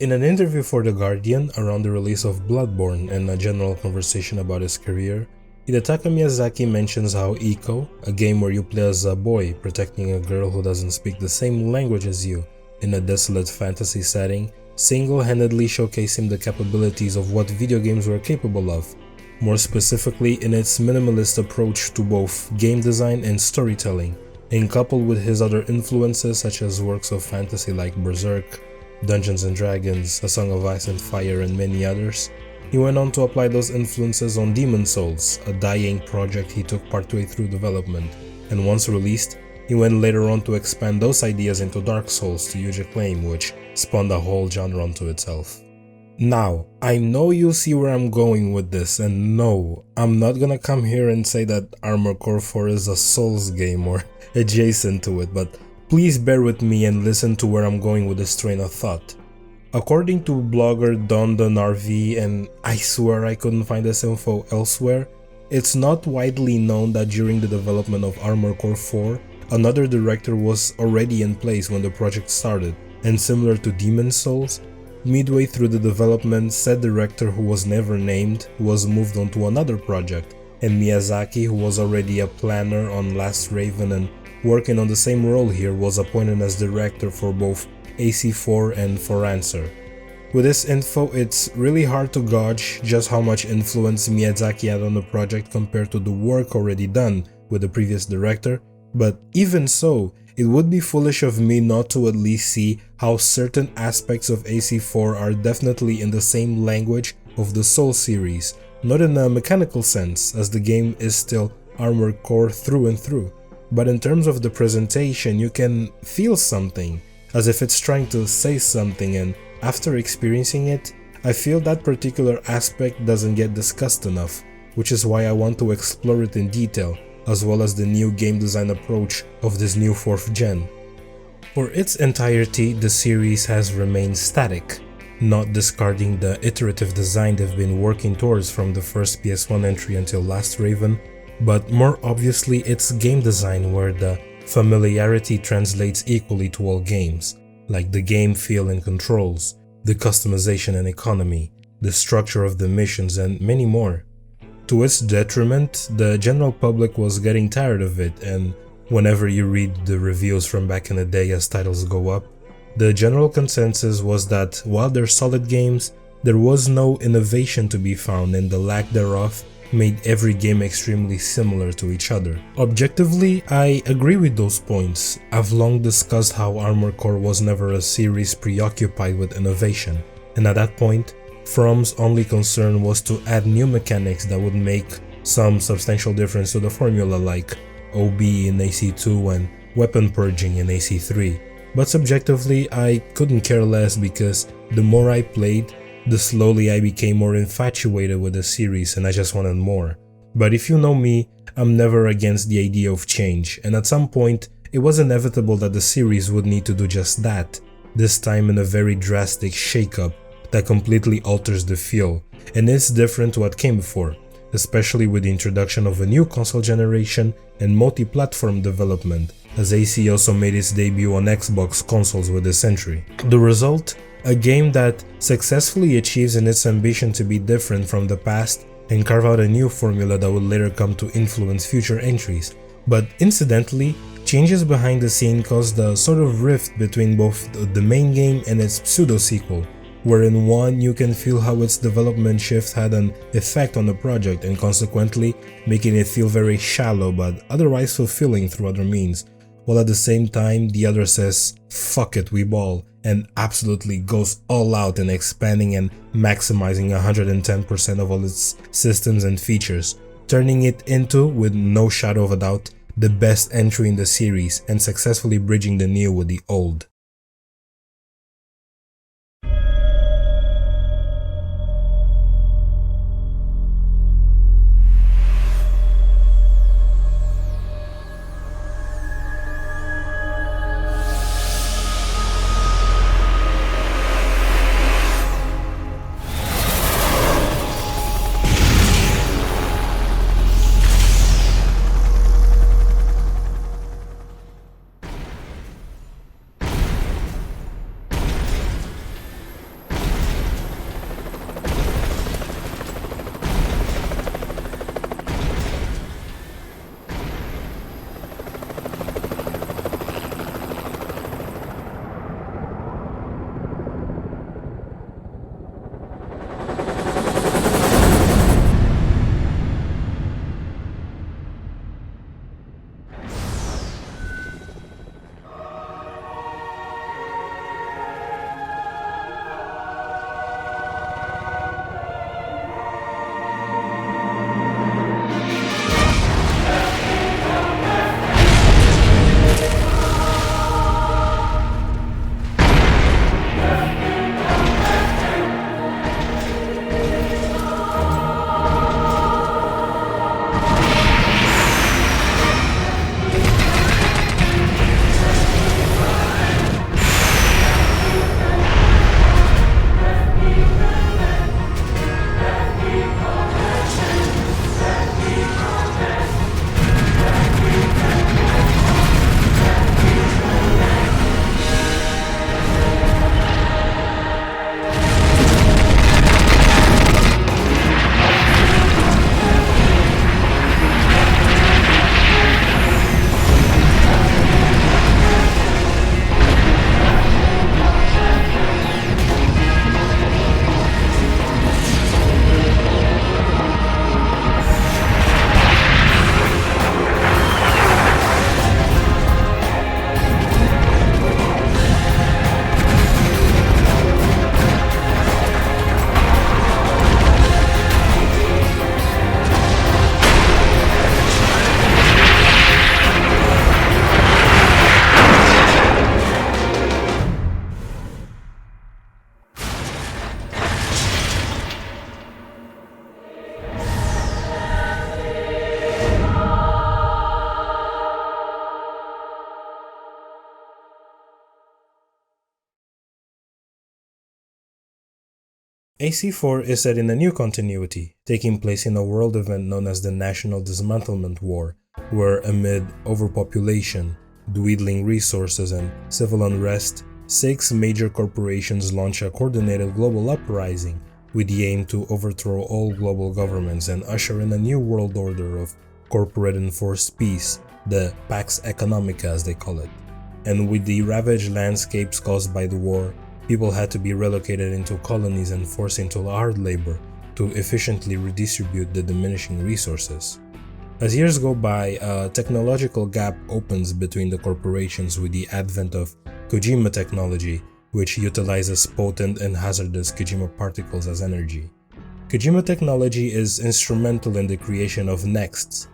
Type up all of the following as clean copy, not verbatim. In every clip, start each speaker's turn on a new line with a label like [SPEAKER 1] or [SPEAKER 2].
[SPEAKER 1] In an interview for The Guardian around the release of Bloodborne and a general conversation about his career, Hidetaka Miyazaki mentions how Ico, a game where you play as a boy protecting a girl who doesn't speak the same language as you in a desolate fantasy setting, single-handedly showcasing the capabilities of what video games were capable of, more specifically in its minimalist approach to both game design and storytelling, and coupled with his other influences such as works of fantasy like Berserk, Dungeons & Dragons, A Song of Ice and Fire, and many others. He went on to apply those influences on Demon's Souls, a dying project he took partway through development, and once released, he went later on to expand those ideas into Dark Souls to huge acclaim, which spawned a whole genre unto itself. Now, I know you'll see where I'm going with this, and no, I'm not gonna come here and say that Armored Core 4 is a Souls game or adjacent to it, but please bear with me and listen to where I'm going with this train of thought. According to blogger DonDonRV, and I swear I couldn't find this info elsewhere, it's not widely known that during the development of Armored Core 4, another director was already in place when the project started, and similar to Demon's Souls, midway through the development, said director, who was never named, was moved on to another project, and Miyazaki, who was already a planner on Last Raven and working on the same role here, was appointed as director for both AC4 and For Answer. With this info, it's really hard to gauge just how much influence Miyazaki had on the project compared to the work already done with the previous director, but even so, it would be foolish of me not to at least see how certain aspects of AC4 are definitely in the same language of the Soul series, not in a mechanical sense, as the game is still Armored Core through and through. But in terms of the presentation, you can feel something, as if it's trying to say something, and after experiencing it, I feel that particular aspect doesn't get discussed enough, which is why I want to explore it in detail, as well as the new game design approach of this new 4th gen. For its entirety, the series has remained static, not discarding the iterative design they've been working towards from the first PS1 entry until Last Raven, but more obviously its game design, where the familiarity translates equally to all games, like the game feel and controls, the customization and economy, the structure of the missions, and many more. To its detriment, the general public was getting tired of it, and whenever you read the reviews from back in the day as titles go up, the general consensus was that while they're solid games, there was no innovation to be found, and the lack thereof made every game extremely similar to each other. Objectively, I agree with those points. I've long discussed how Armored Core was never a series preoccupied with innovation, and at that point, From's only concern was to add new mechanics that would make some substantial difference to the formula, like OB in AC2 and weapon purging in AC3. But subjectively, I couldn't care less, because the more I played, the slowly I became more infatuated with the series and I just wanted more. But if you know me, I'm never against the idea of change, and at some point it was inevitable that the series would need to do just that, this time in a very drastic shakeup that completely alters the feel, and it's different to what came before, especially with the introduction of a new console generation and multi-platform development, as AC also made its debut on Xbox consoles with this entry. The result? A game that successfully achieves in its ambition to be different from the past and carve out a new formula that would later come to influence future entries. But incidentally, changes behind the scene caused a sort of rift between both the main game and its pseudo-sequel, where in one you can feel how its development shift had an effect on the project and consequently making it feel very shallow but otherwise fulfilling through other means, while at the same time the other says "fuck it, we ball" and absolutely goes all out in expanding and maximizing 110% of all its systems and features, turning it into, with no shadow of a doubt, the best entry in the series and successfully bridging the new with the old. AC4 is set in a new continuity, taking place in a world event known as the National Dismantlement War, where amid overpopulation, dwindling resources, and civil unrest, 6 major corporations launch a coordinated global uprising with the aim to overthrow all global governments and usher in a new world order of corporate enforced peace, the Pax Economica as they call it. And with the ravaged landscapes caused by the war, people had to be relocated into colonies and forced into hard labor to efficiently redistribute the diminishing resources. As years go by, a technological gap opens between the corporations with the advent of Kojima technology, which utilizes potent and hazardous Kojima particles as energy. Kojima technology is instrumental in the creation of next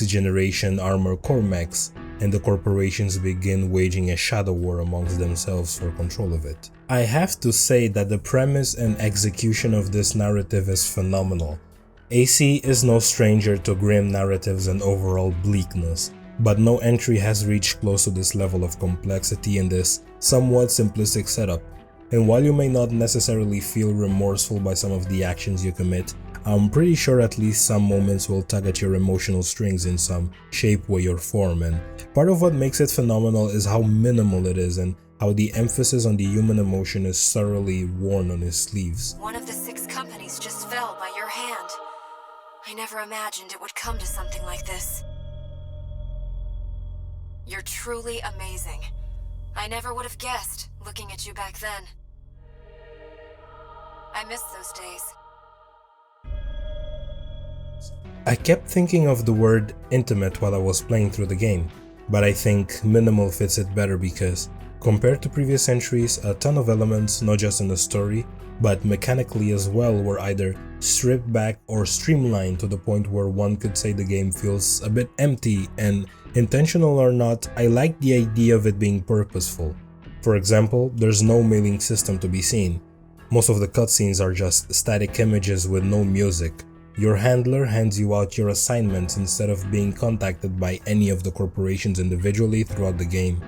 [SPEAKER 1] generation armor core mechs, and the corporations begin waging a shadow war amongst themselves for control of it. I have to say that the premise and execution of this narrative is phenomenal. AC is no stranger to grim narratives and overall bleakness, but no entry has reached close to this level of complexity in this somewhat simplistic setup. And while you may not necessarily feel remorseful by some of the actions you commit, I'm pretty sure at least some moments will tug at your emotional strings in some shape, way or form, and part of what makes it phenomenal is how minimal it is and how the emphasis on the human emotion is thoroughly worn on his sleeves.
[SPEAKER 2] One of the 6 companies just fell by your hand. I never imagined it would come to something like this. You're truly amazing. I never would have guessed, looking at you back then. I miss those days.
[SPEAKER 1] I kept thinking of the word intimate while I was playing through the game, but I think minimal fits it better because, compared to previous entries, a ton of elements, not just in the story, but mechanically as well, were either stripped back or streamlined to the point where one could say the game feels a bit empty, and intentional or not, I like the idea of it being purposeful. For example, there's no mailing system to be seen. Most of the cutscenes are just static images with no music. Your handler hands you out your assignments instead of being contacted by any of the corporations individually throughout the game,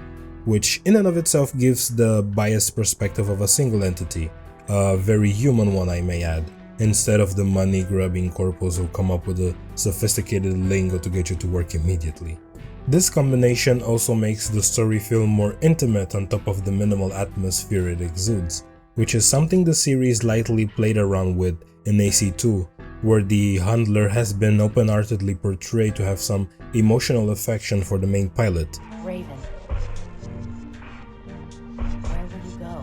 [SPEAKER 1] which in and of itself gives the biased perspective of a single entity, a very human one I may add, instead of the money-grubbing corpos who come up with a sophisticated lingo to get you to work immediately. This combination also makes the story feel more intimate on top of the minimal atmosphere it exudes, which is something the series lightly played around with in AC2, where the handler has been open-heartedly portrayed to have some emotional affection for the main pilot.
[SPEAKER 3] Raven, where will you go?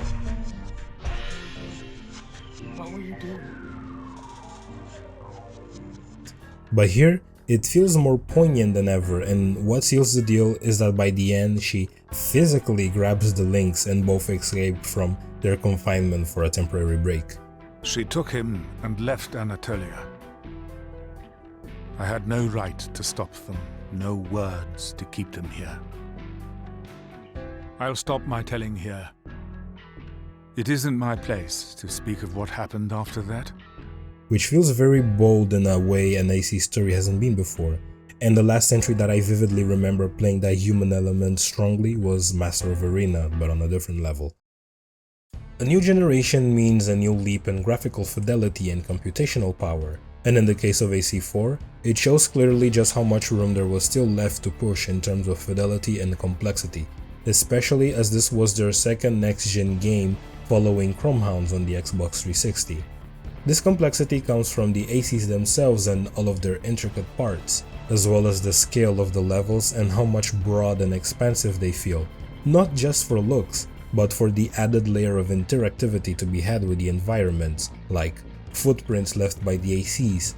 [SPEAKER 3] What will you do?
[SPEAKER 1] But here, it feels more poignant than ever, and what seals the deal is that by the end she physically grabs the Lynx and both escape from their confinement for a temporary break.
[SPEAKER 4] She took him and left Anatolia. I had no right to stop them, no words to keep them here. I'll stop my telling here. It isn't my place to speak of what happened after that.
[SPEAKER 1] Which feels very bold in a way an AC story hasn't been before, and the last entry that I vividly remember playing that human element strongly was Master of Arena, but on a different level. A new generation means a new leap in graphical fidelity and computational power, and in the case of AC4, it shows clearly just how much room there was still left to push in terms of fidelity and complexity, especially as this was their second next-gen game following Chromehounds on the Xbox 360. This complexity comes from the ACs themselves and all of their intricate parts, as well as the scale of the levels and how much broad and expansive they feel, not just for looks, but for the added layer of interactivity to be had with the environments, like footprints left by the ACs,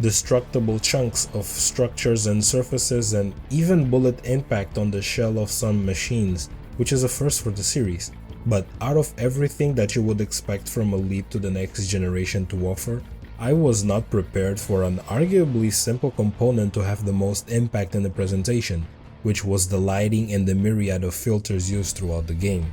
[SPEAKER 1] destructible chunks of structures and surfaces, and even bullet impact on the shell of some machines, which is a first for the series. But out of everything that you would expect from a leap to the next generation to offer, I was not prepared for an arguably simple component to have the most impact in the presentation, which was the lighting and the myriad of filters used throughout the game.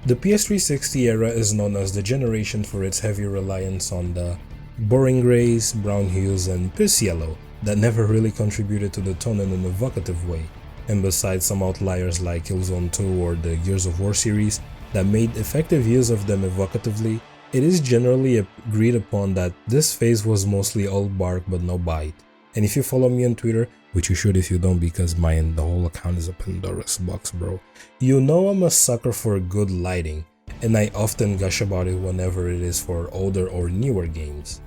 [SPEAKER 1] The PS360 era is known as the generation for its heavy reliance on the boring grays, brown hues, and piss yellow that never really contributed to the tone in an evocative way, and besides some outliers like Killzone 2 or the Gears of War series that made effective use of them evocatively, It is generally agreed upon that this phase was mostly all bark but no bite. And if you follow me on Twitter, which you should if you don't because the whole account is a Pandora's box, bro, you know I'm a sucker for good lighting, and I often gush about it whenever it is for older or newer games.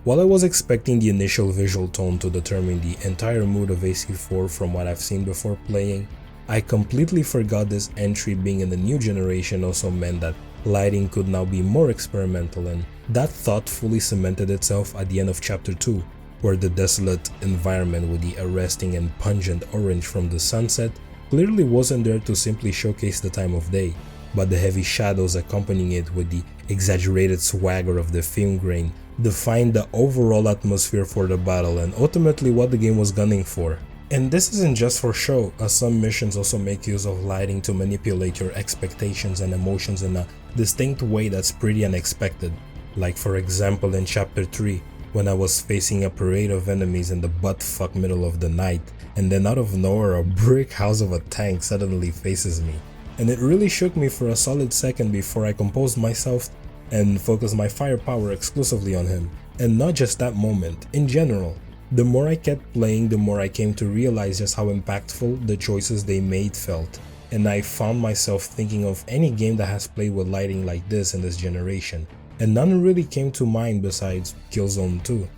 [SPEAKER 1] While I was expecting the initial visual tone to determine the entire mood of AC4 from what I've seen before playing, I completely forgot this entry being in the new generation also meant that lighting could now be more experimental, and that thought fully cemented itself at the end of Chapter 2, where the desolate environment with the arresting and pungent orange from the sunset clearly wasn't there to simply showcase the time of day, but the heavy shadows accompanying it with the exaggerated swagger of the film grain defined the overall atmosphere for the battle and ultimately what the game was gunning for. And this isn't just for show, as some missions also make use of lighting to manipulate your expectations and emotions in a distinct way that's pretty unexpected. Like for example in Chapter 3, when I was facing a parade of enemies in the buttfuck middle of the night, and then out of nowhere a brick house of a tank suddenly faces me. And it really shook me for a solid second before I composed myself and focused my firepower exclusively on him. And not just that moment, in general. The more I kept playing, the more I came to realize just how impactful the choices they made felt. And I found myself thinking of any game that has played with lighting like this in this generation, and none really came to mind besides Killzone 2.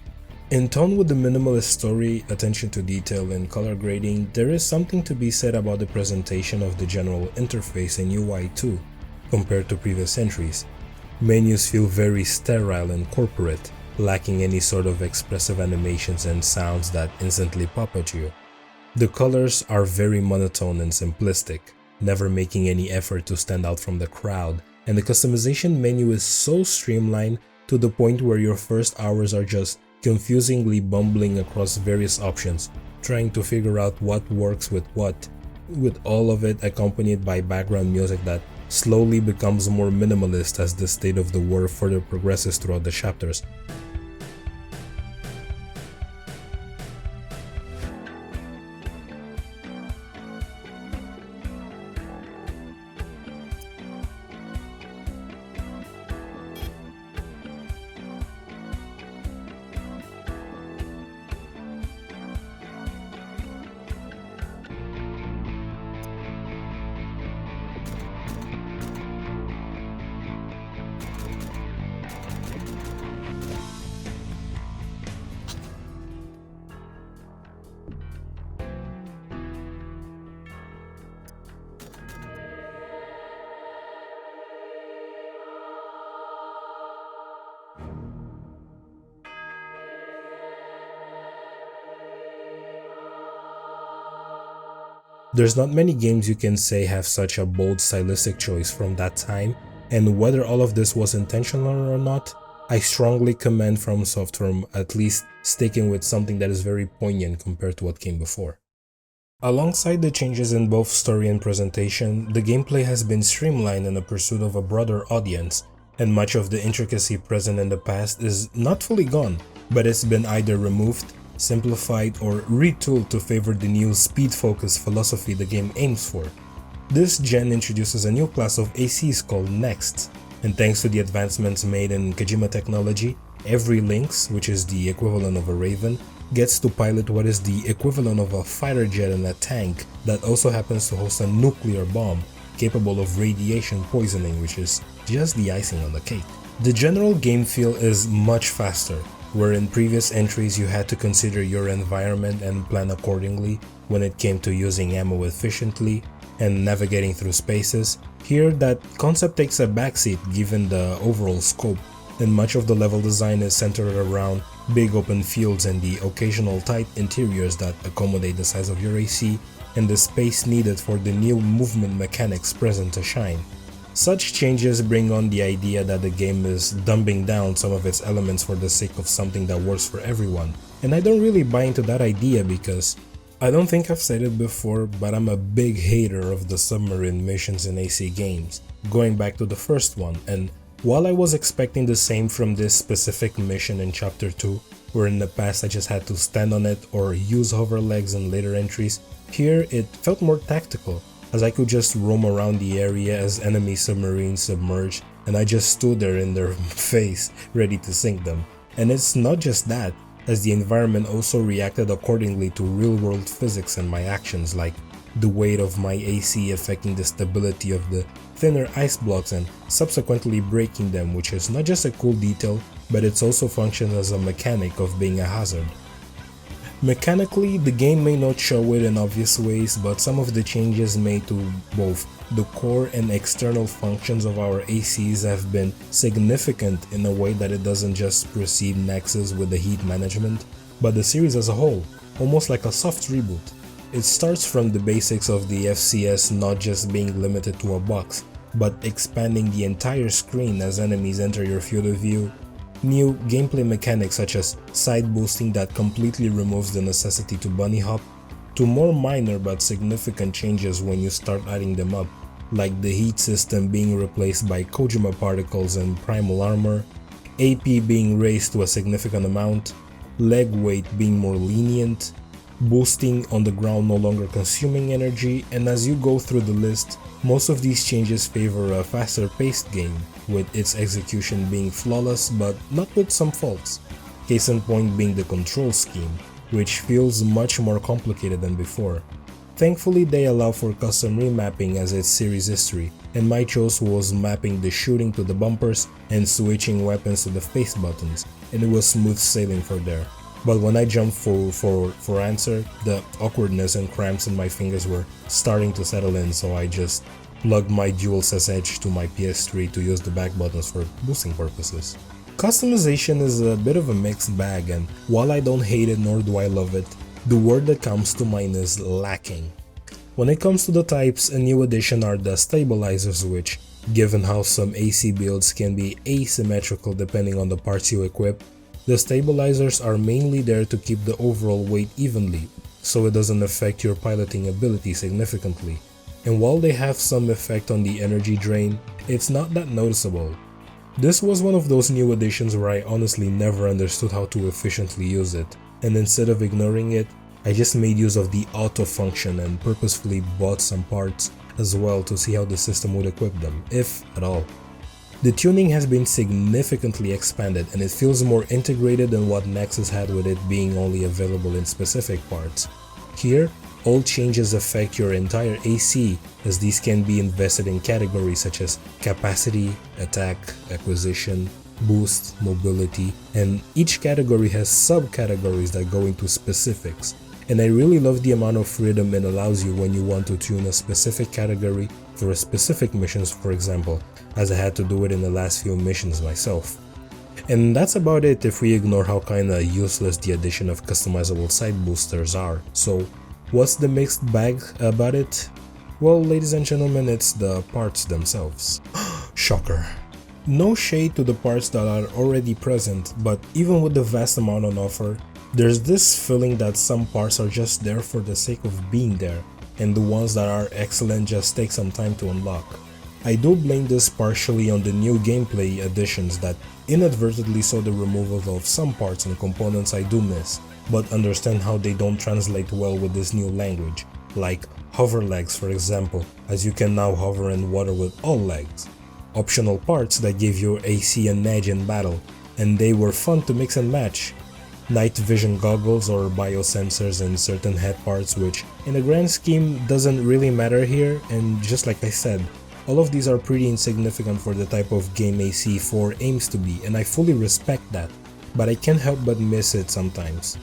[SPEAKER 1] In tone with the minimalist story, attention to detail, and color grading, there is something to be said about the presentation of the general interface in UI 2 compared to previous entries. Menus feel very sterile and corporate, lacking any sort of expressive animations and sounds that instantly pop at you. The colors are very monotone and simplistic, never making any effort to stand out from the crowd, and the customization menu is so streamlined to the point where your first hours are just confusingly bumbling across various options, trying to figure out what works with what, with all of it accompanied by background music that slowly becomes more minimalist as the state of the world further progresses throughout the chapters. There's not many games you can say have such a bold stylistic choice from that time, and whether all of this was intentional or not, I strongly commend FromSoft for at least sticking with something that is very poignant compared to what came before. Alongside the changes in both story and presentation, the gameplay has been streamlined in the pursuit of a broader audience, and much of the intricacy present in the past is not fully gone, but it's been either removed, simplified, or retooled to favor the new speed-focused philosophy the game aims for. This gen introduces a new class of ACs called Nexts, and thanks to the advancements made in Kojima technology, every Lynx, which is the equivalent of a Raven, gets to pilot what is the equivalent of a fighter jet and a tank that also happens to host a nuclear bomb capable of radiation poisoning, which is just the icing on the cake. The general game feel is much faster, where in previous entries you had to consider your environment and plan accordingly when it came to using ammo efficiently and navigating through spaces. Here that concept takes a backseat given the overall scope, and much of the level design is centered around big open fields and the occasional tight interiors that accommodate the size of your AC and the space needed for the new movement mechanics present to shine. Such changes bring on the idea that the game is dumbing down some of its elements for the sake of something that works for everyone, and I don't really buy into that idea because I don't think I've said it before, but I'm a big hater of the submarine missions in AC games, going back to the first one, and while I was expecting the same from this specific mission in Chapter 2, where in the past I just had to stand on it or use hover legs in later entries, here it felt more tactical, as I could just roam around the area as enemy submarines submerged and I just stood there in their face, ready to sink them. And it's not just that, as the environment also reacted accordingly to real-world physics and my actions, like the weight of my AC affecting the stability of the thinner ice blocks and subsequently breaking them, which is not just a cool detail, but it's also functions as a mechanic of being a hazard. Mechanically, the game may not show it in obvious ways, but some of the changes made to both the core and external functions of our ACs have been significant in a way that it doesn't just precede Nexus with the heat management, but the series as a whole, almost like a soft reboot. It starts from the basics of the FCS not just being limited to a box, but expanding the entire screen as enemies enter your field of view. New gameplay mechanics such as side boosting that completely removes the necessity to bunny hop, to more minor but significant changes when you start adding them up, like the heat system being replaced by Kojima particles and primal armor, AP being raised to a significant amount, leg weight being more lenient, boosting on the ground no longer consuming energy, and as you go through the list, most of these changes favor a faster paced game, with its execution being flawless but not with some faults. Case in point being the control scheme, which feels much more complicated than before. Thankfully they allow for custom remapping as its series history, and my choice was mapping the shooting to the bumpers and switching weapons to the face buttons, and it was smooth sailing for there. But when I jumped for answer, the awkwardness and cramps in my fingers were starting to settle in, so I just plugged my DualSense Edge to my PS3 to use the back buttons for boosting purposes. Customization is a bit of a mixed bag, and while I don't hate it nor do I love it, the word that comes to mind is lacking. When it comes to the types, a new addition are the stabilizers, which, given how some AC builds can be asymmetrical depending on the parts you equip, the stabilizers are mainly there to keep the overall weight evenly, so it doesn't affect your piloting ability significantly. And while they have some effect on the energy drain, it's not that noticeable. This was one of those new additions where I honestly never understood how to efficiently use it, and instead of ignoring it, I just made use of the auto function and purposefully bought some parts as well to see how the system would equip them, if at all. The tuning has been significantly expanded and it feels more integrated than what Nexus had, with it being only available in specific parts. Here, all changes affect your entire AC, as these can be invested in categories such as capacity, attack, acquisition, boost, mobility, and each category has subcategories that go into specifics. And I really love the amount of freedom it allows you when you want to tune a specific category for a specific missions, for example, as I had to do it in the last few missions myself. And that's about it if we ignore how kinda useless the addition of customizable side boosters are. So what's the mixed bag about it? Well, ladies and gentlemen, it's the parts themselves. Shocker. No shade to the parts that are already present, but even with the vast amount on offer, there's this feeling that some parts are just there for the sake of being there, and the ones that are excellent just take some time to unlock. I do blame this partially on the new gameplay additions that inadvertently saw the removal of some parts and components I do miss, but understand how they don't translate well with this new language, like hover legs for example, as you can now hover in water with all legs. Optional parts that give your AC an edge in battle, and they were fun to mix and match. Night vision goggles or biosensors in certain head parts, which in the grand scheme doesn't really matter here, and just like I said, all of these are pretty insignificant for the type of game AC4 aims to be, and I fully respect that, but I can't help but miss it sometimes.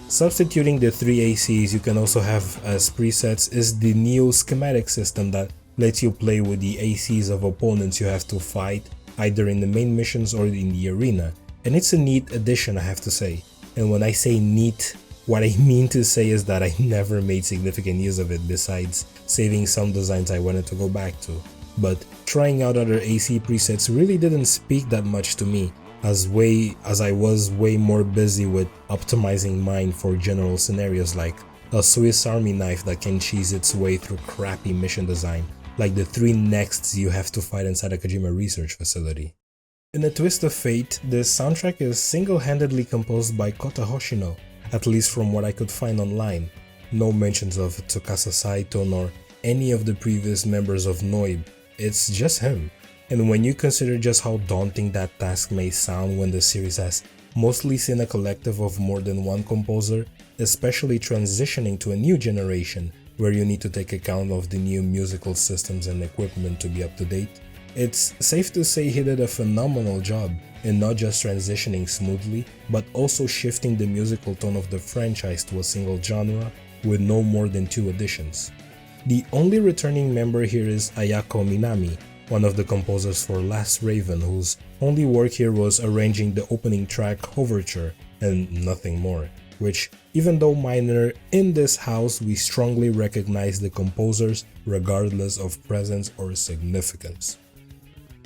[SPEAKER 1] Substituting the 3 ACs you can also have as presets is the new schematic system that lets you play with the ACs of opponents you have to fight, either in the main missions or in the arena, and it's a neat addition, I have to say. And when I say neat, what I mean to say is that I never made significant use of it besides saving some designs I wanted to go back to. But trying out other AC presets really didn't speak that much to me, as I was way more busy with optimizing mine for general scenarios like a Swiss Army knife that can cheese its way through crappy mission design, like the 3 nexts you have to fight inside a Kojima research facility. In a twist of fate, this soundtrack is single-handedly composed by Kota Hoshino, at least from what I could find online. No mentions of Tsukasa Saito nor any of the previous members of Noib, it's just him. And when you consider just how daunting that task may sound when the series has mostly seen a collective of more than one composer, especially transitioning to a new generation where you need to take account of the new musical systems and equipment to be up to date, it's safe to say he did a phenomenal job in not just transitioning smoothly, but also shifting the musical tone of the franchise to a single genre with no more than 2 additions. The only returning member here is Ayako Minami, one of the composers for Last Raven, whose only work here was arranging the opening track Overture and nothing more, which, even though minor, in this house we strongly recognize the composers regardless of presence or significance.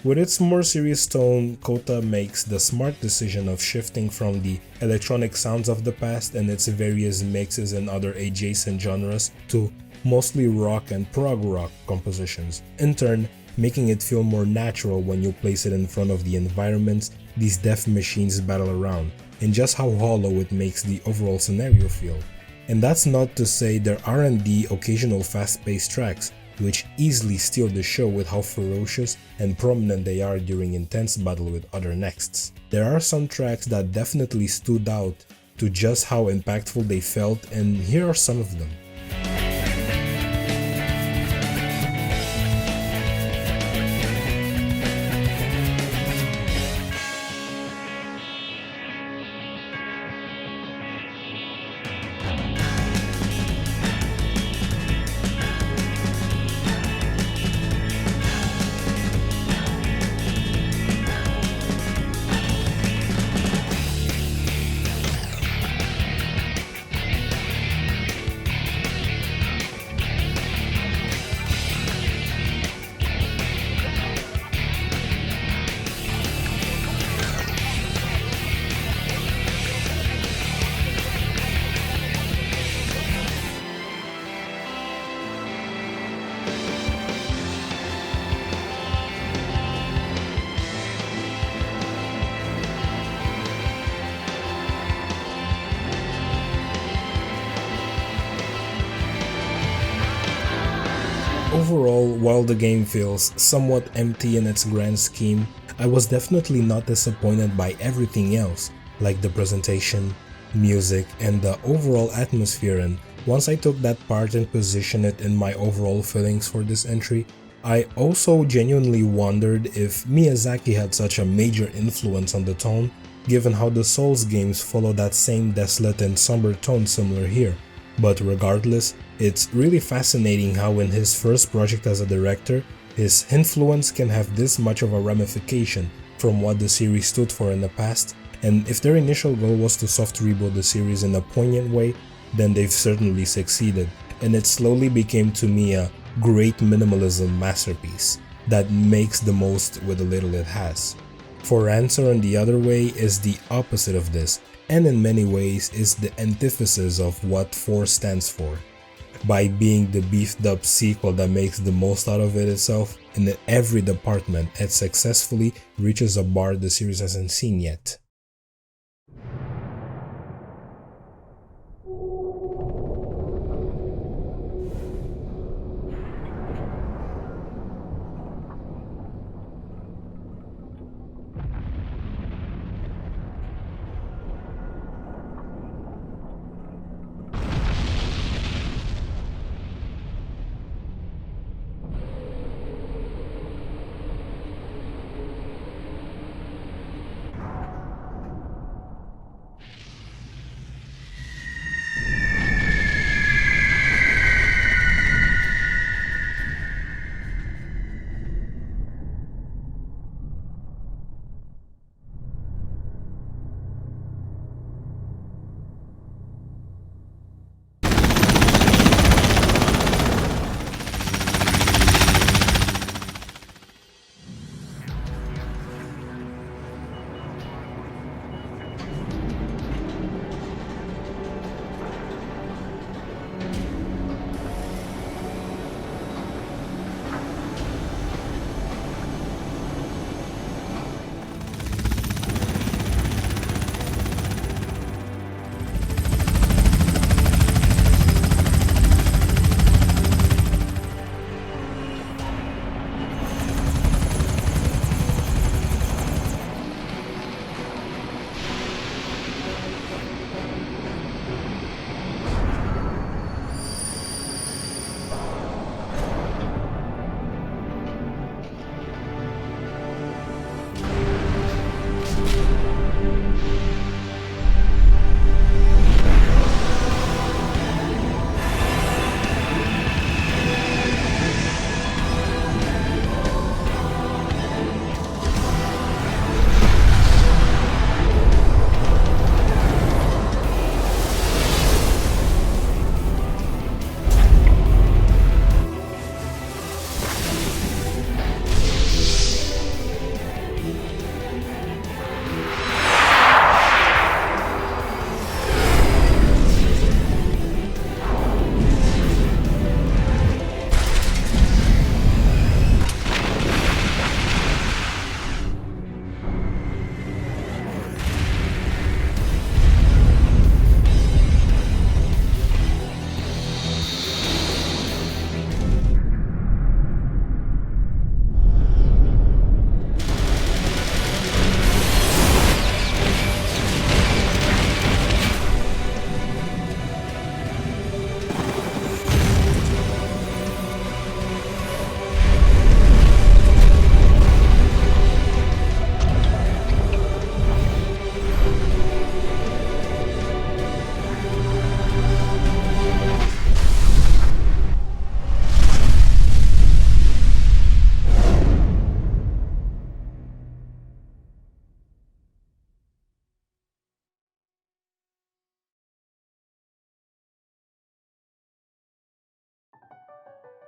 [SPEAKER 1] With its more serious tone, Kota makes the smart decision of shifting from the electronic sounds of the past and its various mixes and other adjacent genres to mostly rock and prog rock compositions, in turn making it feel more natural when you place it in front of the environments these death machines battle around, and just how hollow it makes the overall scenario feel. And that's not to say there aren't the occasional fast-paced tracks, which easily steal the show with how ferocious and prominent they are during intense battle with other nexts. There are some tracks that definitely stood out to just how impactful they felt, and here are some of them. Overall, while the game feels somewhat empty in its grand scheme, I was definitely not disappointed by everything else, like the presentation, music, and the overall atmosphere, and once I took that part and positioned it in my overall feelings for this entry, I also genuinely wondered if Miyazaki had such a major influence on the tone, given how the Souls games follow that same desolate and somber tone similar here. But regardless, it's really fascinating how in his first project as a director, his influence can have this much of a ramification from what the series stood for in the past, and if their initial goal was to soft reboot the series in a poignant way, then they've certainly succeeded, and it slowly became to me a great minimalism masterpiece that makes the most with the little it has. For Answer on the other way is the opposite of this, and in many ways is the antithesis of what 4 stands for. By being the beefed up sequel that makes the most out of it itself, in every department it successfully reaches a bar the series hasn't seen yet.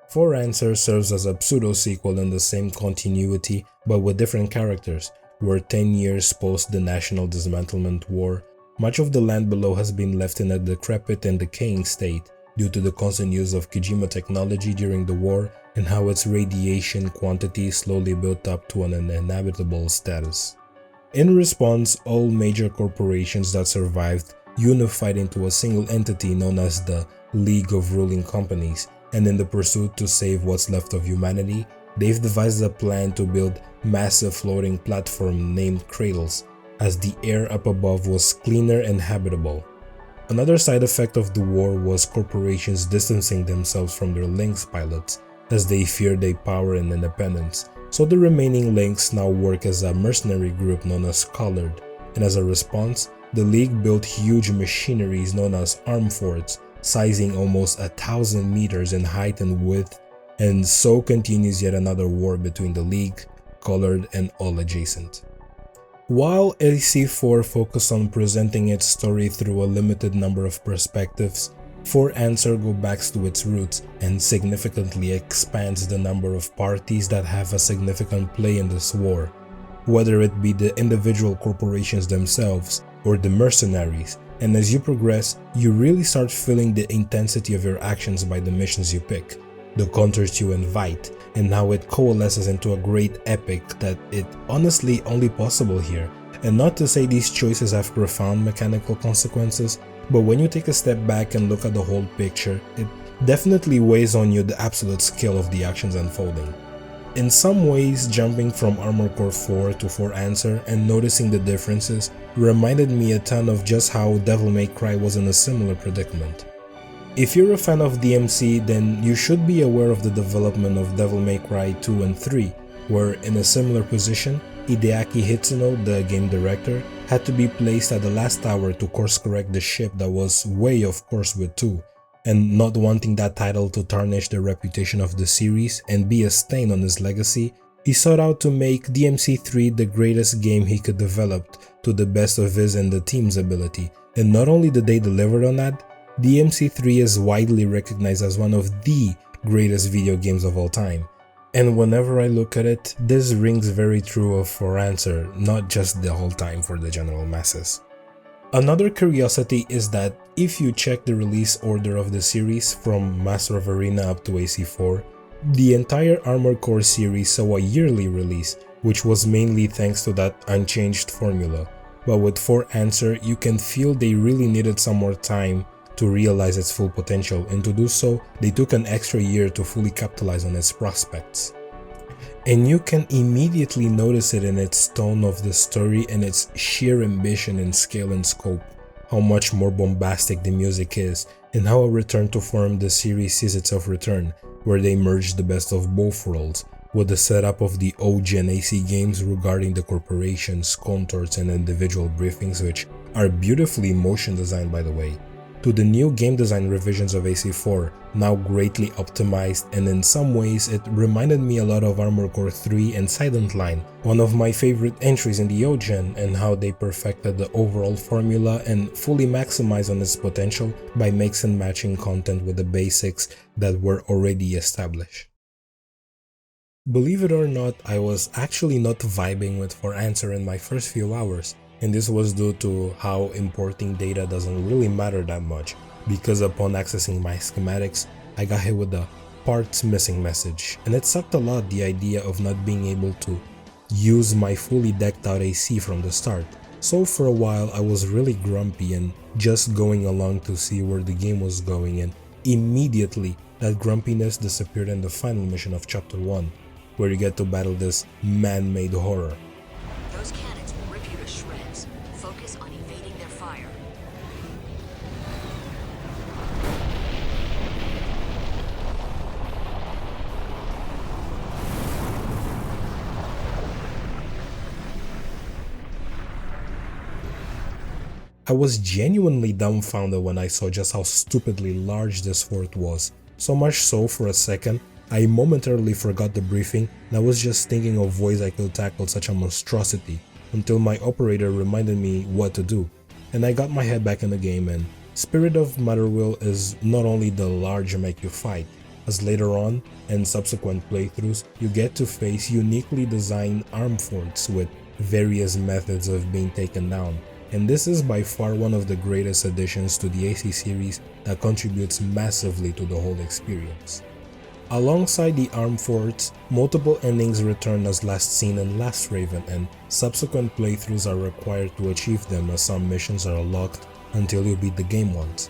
[SPEAKER 1] For Answer serves as a pseudo-sequel in the same continuity but with different characters, where 10 years post the National Dismantlement War, much of the land below has been left in a decrepit and decaying state due to the constant use of Kojima technology during the war and how its radiation quantity slowly built up to an uninhabitable status. In response, all major corporations that survived unified into a single entity known as the League of Ruling Companies, and in the pursuit to save what's left of humanity, they've devised a plan to build massive floating platform named Cradles, as the air up above was cleaner and habitable. Another side effect of the war was corporations distancing themselves from their Lynx pilots as they feared their power and independence, so the remaining Lynx now work as a mercenary group known as Collared, and as a response, the League built huge machineries known as arm forts, sizing almost 1,000 meters in height and width, and so continues yet another war between the League, Collared, and all adjacent. While AC4 focused on presenting its story through a limited number of perspectives, For Answer goes back to its roots and significantly expands the number of parties that have a significant play in this war, whether it be the individual corporations themselves or the mercenaries, and as you progress, you really start feeling the intensity of your actions by the missions you pick, the counters you invite, and how it coalesces into a great epic that it honestly only possible here. And not to say these choices have profound mechanical consequences, but when you take a step back and look at the whole picture, it definitely weighs on you the absolute scale of the actions unfolding. In some ways, jumping from Armored Core 4 to For Answer and noticing the differences reminded me a ton of just how Devil May Cry was in a similar predicament. If you're a fan of DMC, then you should be aware of the development of Devil May Cry 2 and 3, where in a similar position, Hideaki Hitsuno, the game director, had to be placed at the last hour to course correct the ship that was way off course with 2, and not wanting that title to tarnish the reputation of the series and be a stain on his legacy, he sought out to make DMC3 the greatest game he could develop to the best of his and the team's ability, and not only did they deliver on that, DMC3 is widely recognized as one of the greatest video games of all time. And whenever I look at it, this rings very true of For Answer, not just the whole time for the general masses. Another curiosity is that if you check the release order of the series from Master of Arena up to AC4, the entire Armored Core series saw a yearly release, which was mainly thanks to that unchanged formula. But with For Answer, you can feel they really needed some more time to realize its full potential, and to do so, they took an extra year to fully capitalize on its prospects. And you can immediately notice it in its tone of the story and its sheer ambition in scale and scope, how much more bombastic the music is, and how a return to form the series sees itself return, where they merge the best of both worlds, with the setup of the OG and AC games regarding the corporations, contours, and individual briefings, which are beautifully motion designed by the way, to the new game design revisions of AC4, now greatly optimized, and in some ways it reminded me a lot of Armored Core 3 and Silent Line, one of my favorite entries in the OGen, and how they perfected the overall formula and fully maximized on its potential by mix and matching content with the basics that were already established. Believe it or not, I was actually not vibing with For Answer in my first few hours. And this was due to how importing data doesn't really matter that much, because upon accessing my schematics, I got hit with the parts missing message, and it sucked a lot, the idea of not being able to use my fully decked out AC from the start. So for a while I was really grumpy and just going along to see where the game was going, and immediately that grumpiness disappeared in the final mission of Chapter 1, where you get to battle this man-made horror.
[SPEAKER 3] Those cannons will rip you to shreds. Focus on evading their fire.
[SPEAKER 1] I was genuinely dumbfounded when I saw just how stupidly large this fort was, so much so for a second I momentarily forgot the briefing and I was just thinking of ways I could tackle such a monstrosity until my operator reminded me what to do, and I got my head back in the game. And Spirit of Motherwill is not only the large make you fight, as later on, in subsequent playthroughs, you get to face uniquely designed arm forts with various methods of being taken down, and this is by far one of the greatest additions to the AC series that contributes massively to the whole experience. Alongside the arm forts, multiple endings return as last seen in Last Raven, and subsequent playthroughs are required to achieve them, as some missions are locked until you beat the game once.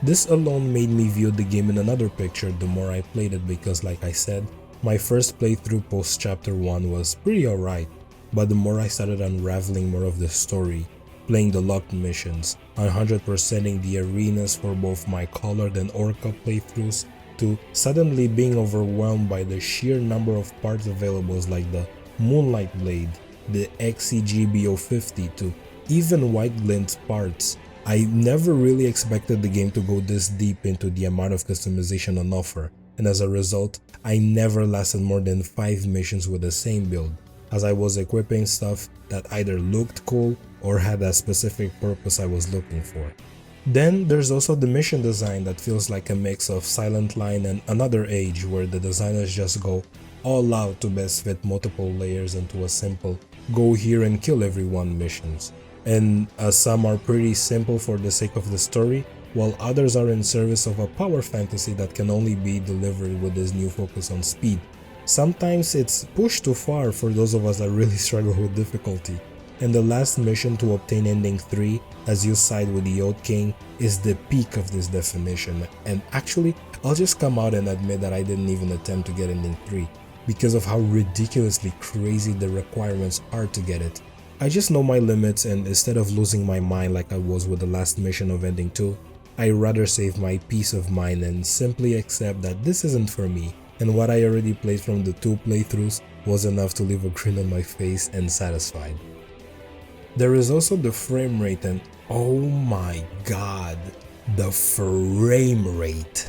[SPEAKER 1] This alone made me view the game in another picture the more I played it, because like I said, my first playthrough post chapter 1 was pretty alright, but the more I started unraveling more of the story, playing the locked missions, 100%ing the arenas for both my Colored and Orca playthroughs, to suddenly being overwhelmed by the sheer number of parts available like the Moonlight Blade, the XCGBO50 to even White Glint's parts. I never really expected the game to go this deep into the amount of customization on offer, and as a result, I never lasted more than 5 missions with the same build, as I was equipping stuff that either looked cool or had a specific purpose I was looking for. Then there's also the mission design that feels like a mix of Silent Line and Another Age, where the designers just go all out to best fit multiple layers into a simple go here and kill everyone missions. And some are pretty simple for the sake of the story, while others are in service of a power fantasy that can only be delivered with this new focus on speed. Sometimes it's pushed too far for those of us that really struggle with difficulty. And the last mission to obtain ending 3, as you side with the Oath King, is the peak of this definition, and actually, I'll just come out and admit that I didn't even attempt to get ending 3, because of how ridiculously crazy the requirements are to get it. I just know my limits, and instead of losing my mind like I was with the last mission of ending 2, I'd rather save my peace of mind and simply accept that this isn't for me, and what I already played from the 2 playthroughs was enough to leave a grin on my face and satisfied. There is also the frame rate, and oh my god, the frame rate.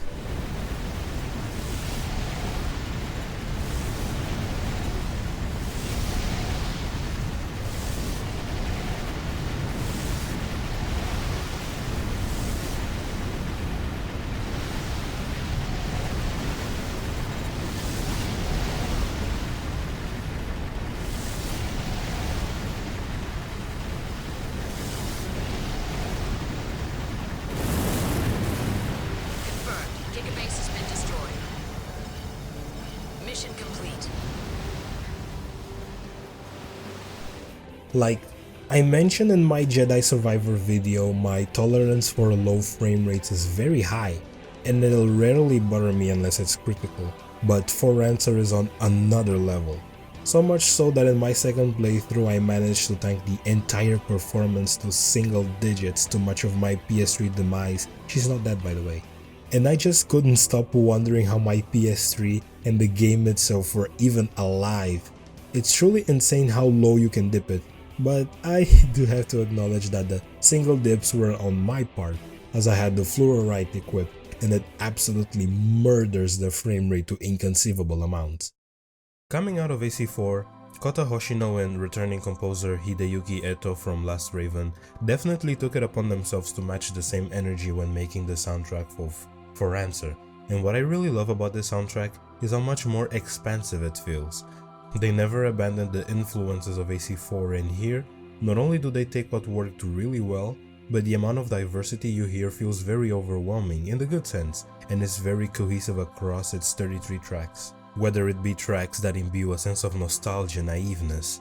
[SPEAKER 1] Like I mentioned in my Jedi Survivor video, my tolerance for low frame rates is very high, and it'll rarely bother me unless it's critical, but For Answer is on another level. So much so that in my second playthrough I managed to tank the entire performance to single digits to much of my PS3 demise. She's not dead, by the way. And I just couldn't stop wondering how my PS3 and the game itself were even alive. It's truly insane how low you can dip it, but I do have to acknowledge that the single dips were on my part, as I had the Fluorite equipped, and it absolutely murders the frame rate to inconceivable amounts. Coming out of AC4, Kota Hoshino and returning composer Hideyuki Eto from Last Raven definitely took it upon themselves to match the same energy when making the soundtrack for Answer, and what I really love about this soundtrack is how much more expansive it feels. They never abandoned the influences of AC4, and here, not only do they take what worked really well, but the amount of diversity you hear feels very overwhelming in the good sense, and is very cohesive across its 33 tracks. Whether it be tracks that imbue a sense of nostalgia and naiveness,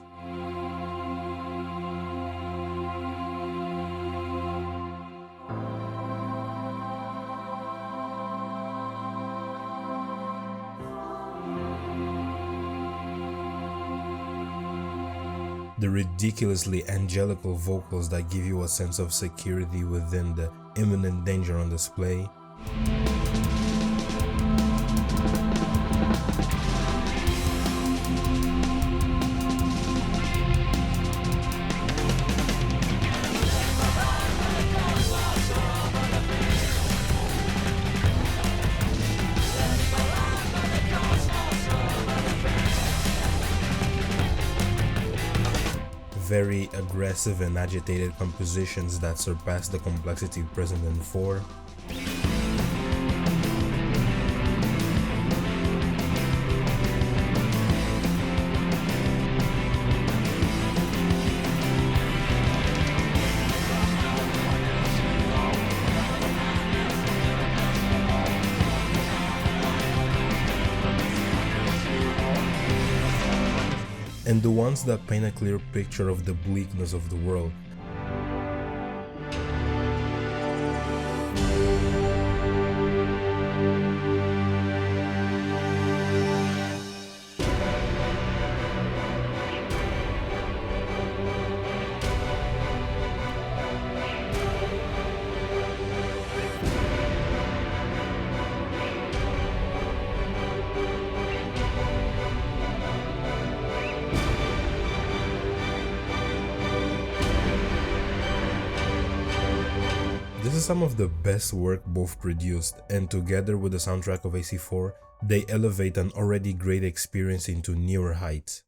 [SPEAKER 1] the ridiculously angelical vocals that give you a sense of security within the imminent danger on display, very aggressive and agitated compositions that surpass the complexity present in 4, and the ones that paint a clear picture of the bleakness of the world. This is some of the best work both produced, and together with the soundtrack of AC4, they elevate an already great experience into newer heights.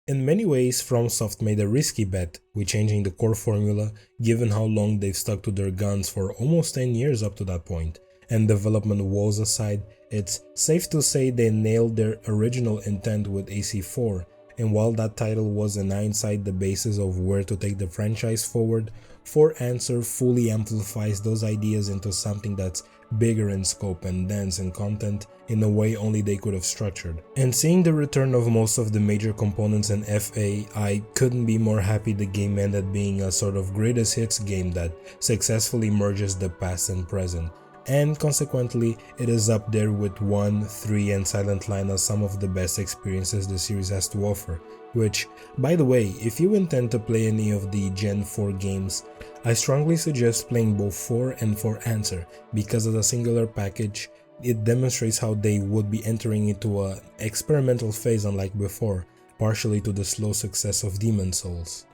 [SPEAKER 1] In many ways, FromSoft made a risky bet with changing the core formula, given how long they've stuck to their guns for almost 10 years up to that point, and development woes aside, it's safe to say they nailed their original intent with AC4, and while that title was in hindsight the basis of where to take the franchise forward, For Answer fully amplifies those ideas into something that's bigger in scope and dense in content in a way only they could have structured. And seeing the return of most of the major components in FA, I couldn't be more happy the game ended being a sort of greatest hits game that successfully merges the past and present. And consequently, it is up there with 1, 3 and Silent Line as some of the best experiences the series has to offer, which, by the way, if you intend to play any of the Gen 4 games, I strongly suggest playing both 4 and For Answer, because as a singular package, it demonstrates how they would be entering into an experimental phase unlike before, partially to the slow success of Demon's Souls.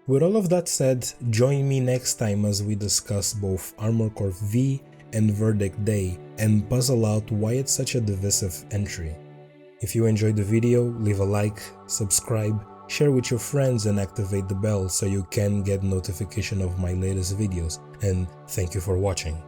[SPEAKER 1] With all of that said, join me next time as we discuss both Armored Core V and Verdict Day and puzzle out why it's such a divisive entry. If you enjoyed the video, leave a like, subscribe, share with your friends and activate the bell so you can get notification of my latest videos, and thank you for watching.